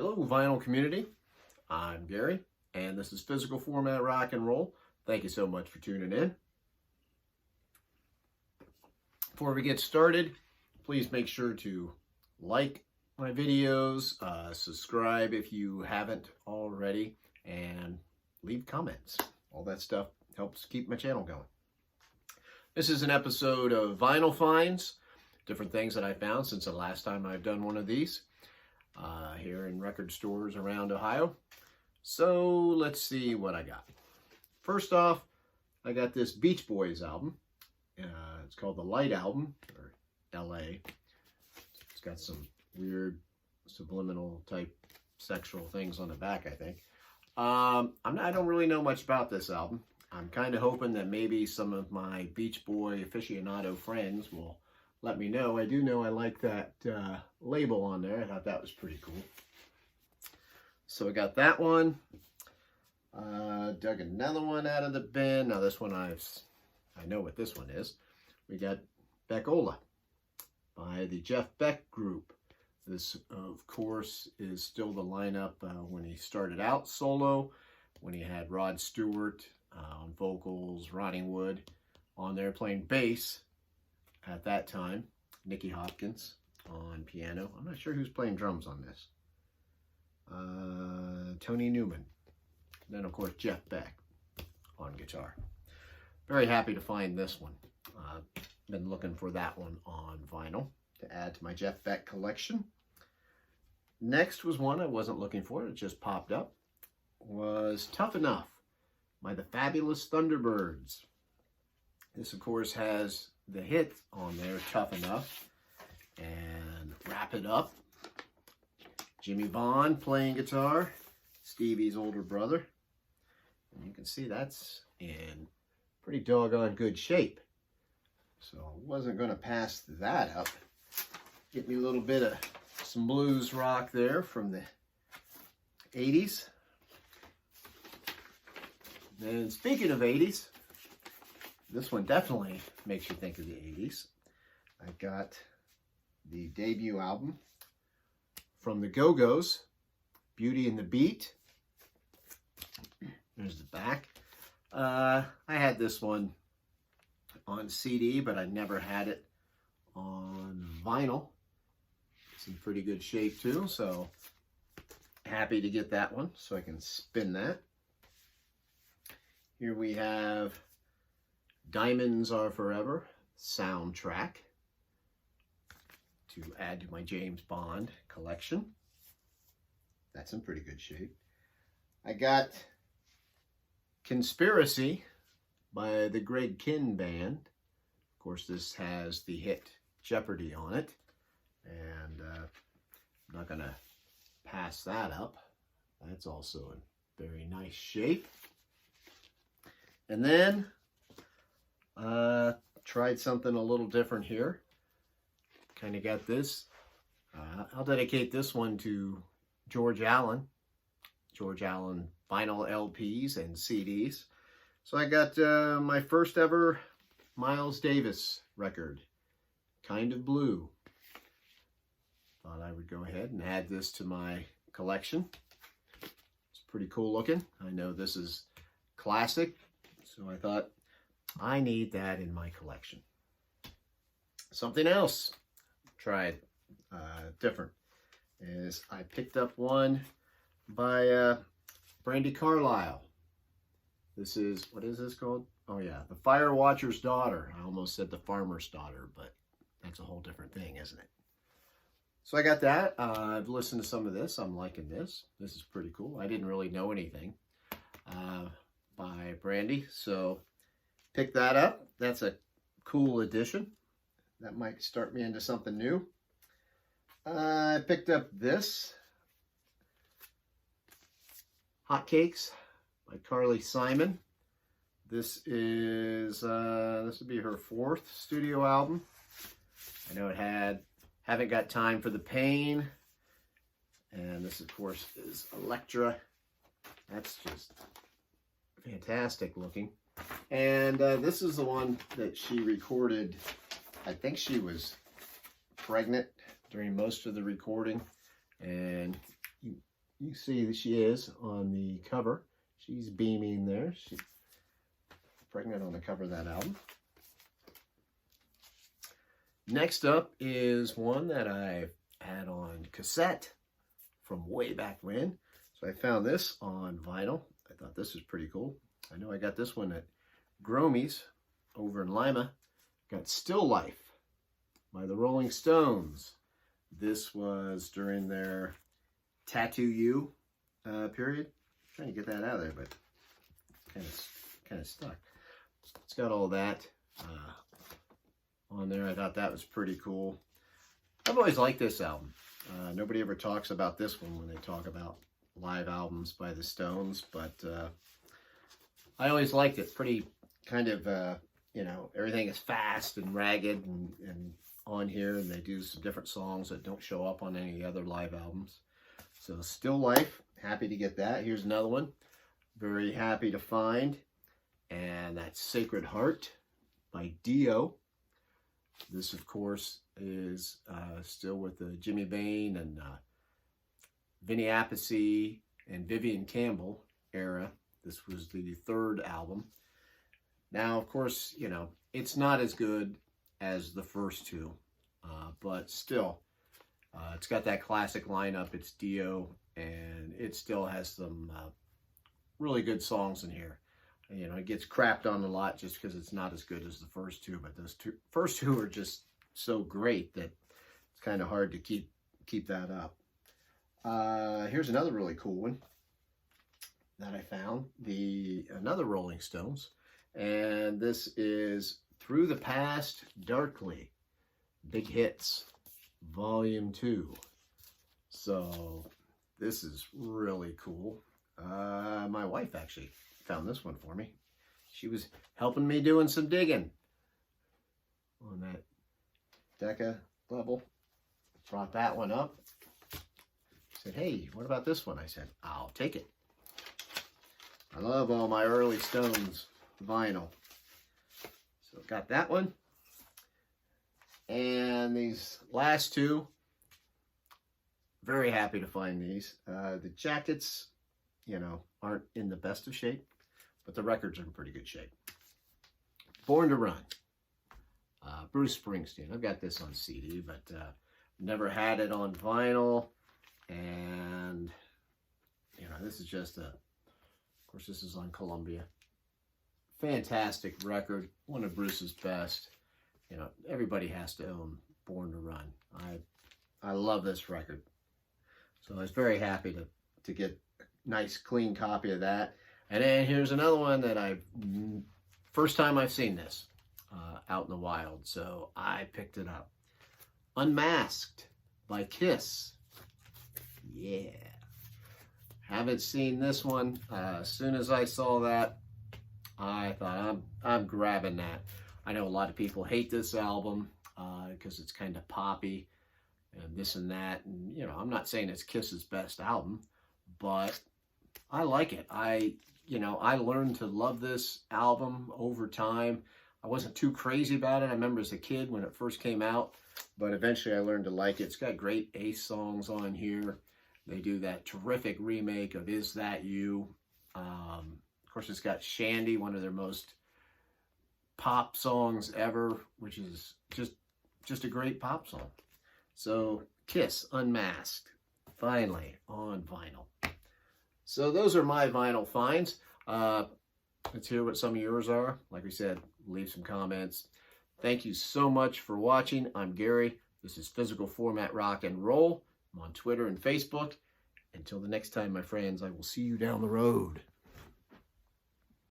Hello, vinyl community. I'm Gary, and this is Physical Format Rock and Roll. Thank you so much for tuning in. Before we get started, please make sure to like my videos, subscribe if you haven't already, and leave comments. All that stuff helps keep my channel going. This is an episode of Vinyl Finds, different things that I found since the last time I've done one of these. Here in record stores around Ohio. So let's see what I got. First off, I got this Beach Boys album. It's called the Light Album, or LA. It's got some weird subliminal type sexual things on the back, I think. I don't really know much about this album. I'm kind of hoping that maybe some of my Beach Boy aficionado friends will let me know. I do know I like that label on there. I thought that was pretty cool. So I got that one. Dug another one out of the bin. Now this one I know what this one is. We got Oola by the Jeff Beck Group. This, of course, is still the lineup when he started out solo, when he had Rod Stewart on vocals, Ronnie Wood on there playing bass. At that time, Nicky Hopkins on piano. I'm not sure who's playing drums on this. Tony Newman. And then, of course, Jeff Beck on guitar. Very happy to find this one. Been looking for that one on vinyl to add to my Jeff Beck collection. Next was one I wasn't looking for. It just popped up. Was Tough Enough by the Fabulous Thunderbirds. This, of course, has the hit on there, Tough Enough, and Wrap It Up. Jimmy Vaughn playing guitar, Stevie's older brother. And you can see that's in pretty doggone good shape. So I wasn't going to pass that up. Get me a little bit of some blues rock there from the 80s. And speaking of 80s, this one definitely makes you think of the 80s. I got the debut album from the Go Gos, Beauty and the Beat. There's the back. I had this one on CD, but I never had it on vinyl. It's in pretty good shape too, so happy to get that one so I can spin that. Here we have Diamonds Are Forever soundtrack to add to my James Bond collection. That's in pretty good shape. I got Conspiracy by the Greg Kihn Band. Of course, this has the hit Jeopardy on it, and I'm not going to pass that up. That's also in very nice shape. And then tried something a little different here. Kind of got this. I'll dedicate this one to George Allen. George Allen vinyl LPs and CDs. So I got my first ever Miles Davis record, Kind of Blue. Thought I would go ahead and add this to my collection. It's pretty cool looking. I know this is classic, so I thought I need that in my collection. Something else tried different is I picked up one by Brandy Carlisle. This is, what is this called? Oh yeah, The Fire Watcher's Daughter. I almost said The Farmer's Daughter, but that's a whole different thing, isn't it? So I got that. I've listened to some of this. I'm liking this. This is pretty cool. I didn't really know anything by Brandy, so pick that up. That's a cool addition. That might start me into something new. I picked up this Hotcakes by Carly Simon. This is this would be her 4th studio album. I know it had Haven't Got Time for the Pain, and this of course is Electra. That's just fantastic looking. And this is the one that she recorded. I think she was pregnant during most of the recording, and you see that she is on the cover. She's beaming there. She's pregnant on the cover of that album. Next up is one that I had on cassette from way back when. So I found this on vinyl. I thought this was pretty cool. I know I got this one at Gromie's over in Lima. Got Still Life by the Rolling Stones. This was during their Tattoo You period. I'm trying to get that out of there, but kind of stuck. It's got all that on there. I thought that was pretty cool. I've always liked this album. Nobody ever talks about this one when they talk about live albums by the Stones, but I always liked it. Pretty kind of, you know, everything is fast and ragged and on here, and they do some different songs that don't show up on any other live albums. So Still Life, happy to get that. Here's another one, very happy to find, and that's Sacred Heart by Dio. This, of course, is still with the Jimmy Bain and Vinny Appice and Vivian Campbell era. This was the third album. Now, of course, you know, it's not as good as the first two, but still, it's got that classic lineup. It's Dio, and it still has some really good songs in here. You know, it gets crapped on a lot just because it's not as good as the first two, but those first two are just so great that it's kind of hard to keep that up. Here's another really cool one that I found, another Rolling Stones, and this is Through the Past Darkly, Big Hits, Volume 2. So this is really cool. My wife actually found this one for me. She was helping me doing some digging on that Decca level. Brought that one up. Said, hey, what about this one? I said, I'll take it. I love all my early Stones vinyl. So got that one. And these last two, very happy to find these. The jackets, you know, aren't in the best of shape, but the records are in pretty good shape. Born to Run, Bruce Springsteen. I've got this on CD, but never had it on vinyl. And, you know, this is just of course, this is on Columbia. Fantastic record, one of Bruce's best. You know, everybody has to own Born to Run. I love this record. So I was very happy to get a nice, clean copy of that. And then here's another one that first time I've seen this out in the wild, so I picked it up. Unmasked by Kiss. Yeah. Haven't seen this one. As soon as I saw that, I thought, I'm grabbing that. I know a lot of people hate this album because it's kind of poppy and this and that. And, you know, I'm not saying it's Kiss's best album, but I like it. I learned to love this album over time. I wasn't too crazy about it. I remember as a kid when it first came out, but eventually I learned to like it. It's got great Ace songs on here. They do that terrific remake of Is That You? Of course, it's got Shandy, one of their most pop songs ever, which is just a great pop song. So Kiss, Unmasked, finally on vinyl. So those are my vinyl finds. Let's hear what some of yours are. Like we said, leave some comments. Thank you so much for watching. I'm Gary. This is Physical Format Rock and Roll. I'm on Twitter and Facebook. Until the next time, my friends, I will see you down the road.